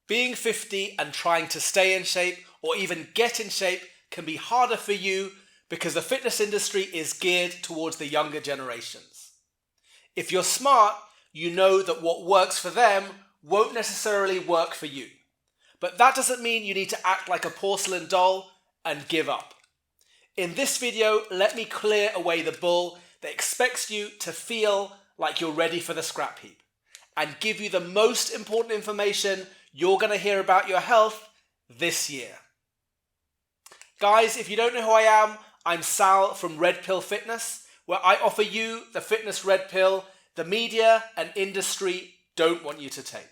Being 50 and trying to stay in shape or even get in shape can be harder for you because the fitness industry is geared towards the younger generations. If you're smart, you know that what works for them won't necessarily work for you. But that doesn't mean you need to act like a porcelain doll and give up. In this video, let me clear away the bull that expects you to feel like you're ready for the scrap heap and give you the most important information you're going to hear about your health this year. Guys, if you don't know who I am, I'm Sal from Red Pill Fitness, where I offer you the fitness red pill the media and industry don't want you to take.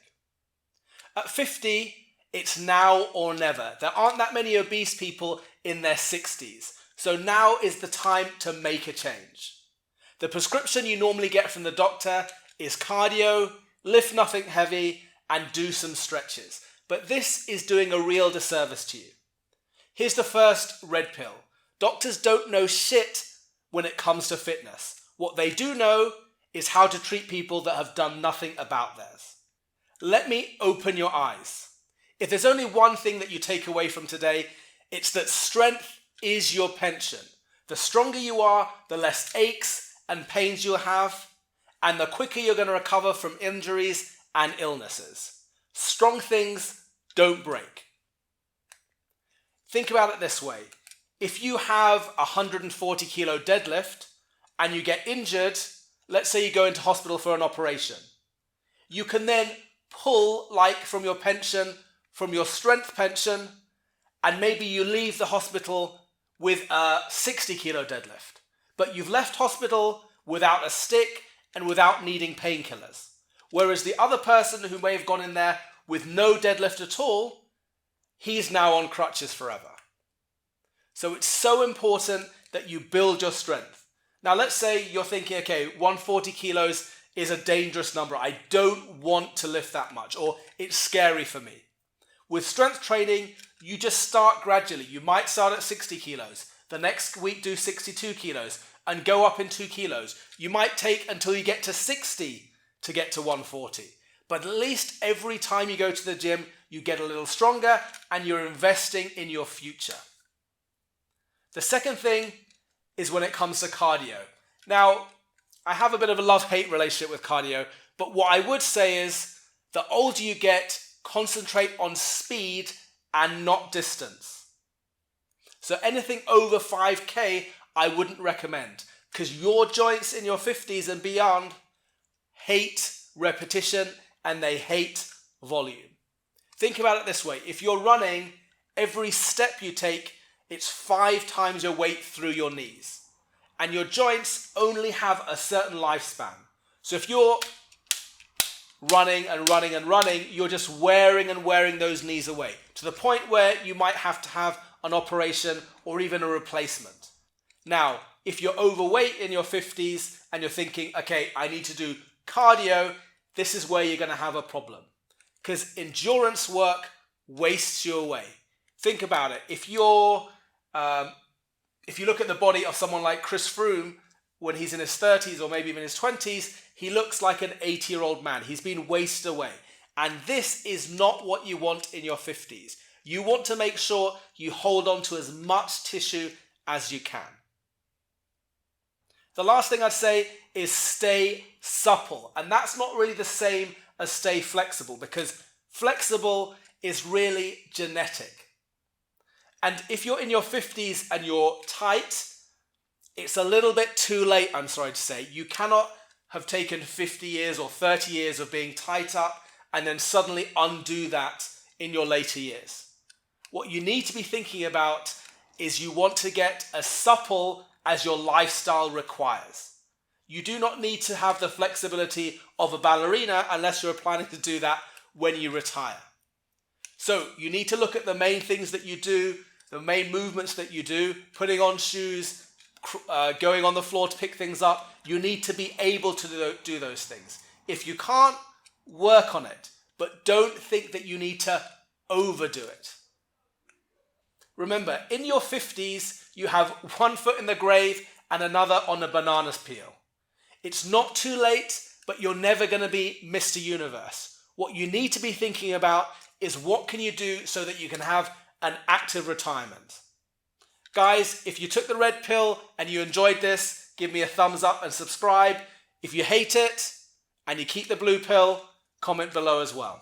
At 50, it's now or never. There aren't that many obese people in their 60s, so now is the time to make a change. The prescription you normally get from the doctor is cardio, lift nothing heavy, and do some stretches. But this is doing a real disservice to you. Here's the first red pill. Doctors don't know shit when it comes to fitness. What they do know is how to treat people that have done nothing about theirs. Let me open your eyes. If there's only one thing that you take away from today, it's that strength is your pension. The stronger you are, the less aches and pains you'll have, and the quicker you're going to recover from injuries and illnesses. Strong things don't break. Think about it this way. If you have a 140 kilo deadlift and you get injured, let's say you go into hospital for an operation, you can then pull like from your pension, from your strength pension, and maybe you leave the hospital with a 60 kilo deadlift. But you've left hospital without a stick and without needing painkillers. Whereas the other person who may have gone in there with no deadlift at all, he's now on crutches forever. So it's so important that you build your strength. Now let's say you're thinking, okay, 140 kilos is a dangerous number. I don't want to lift that much, or it's scary for me. With strength training, you just start gradually. You might start at 60 kilos. The next week do 62 kilos and go up in 2 kilos. You might take until you get to 60 to get to 140. But at least every time you go to the gym, you get a little stronger and you're investing in your future. The second thing is when it comes to cardio. Now, I have a bit of a love-hate relationship with cardio, but what I would say is the older you get, concentrate on speed and not distance. So anything over 5K, I wouldn't recommend because your joints in your 50s and beyond hate repetition and they hate volume. Think about it this way. If you're running, every step you take, it's 5 times your weight through your knees. And your joints only have a certain lifespan. So if you're running and running and running, you're just wearing and wearing those knees away to the point where you might have to have an operation or even a replacement. Now, if you're overweight in your 50s and you're thinking, okay, I need to do cardio, this is where you're going to have a problem. Because endurance work wastes you away. Think about it. If you look at the body of someone like Chris Froome, when he's in his 30s or maybe even his 20s, he looks like an 80-year-old man. He's been wasted away. And this is not what you want in your 50s. You want to make sure you hold on to as much tissue as you can. The last thing I'd say is stay supple. And that's not really the same as stay flexible, because flexible is really genetic. And if you're in your 50s and you're tight, it's a little bit too late, I'm sorry to say. You cannot have taken 50 years or 30 years of being tight up and then suddenly undo that in your later years. What you need to be thinking about is you want to get as supple as your lifestyle requires. You do not need to have the flexibility of a ballerina unless you're planning to do that when you retire. So you need to look at the main things that you do, the main movements that you do, putting on shoes, going on the floor to pick things up. You need to be able to do those things. If you can't, work on it, but don't think that you need to overdo it. Remember, in your 50s, you have one foot in the grave and another on a banana peel. It's not too late, but you're never going to be Mr. Universe. What you need to be thinking about is what can you do so that you can have an active retirement. Guys, if you took the red pill and you enjoyed this, give me a thumbs up and subscribe. If you hate it and you keep the blue pill, comment below as well.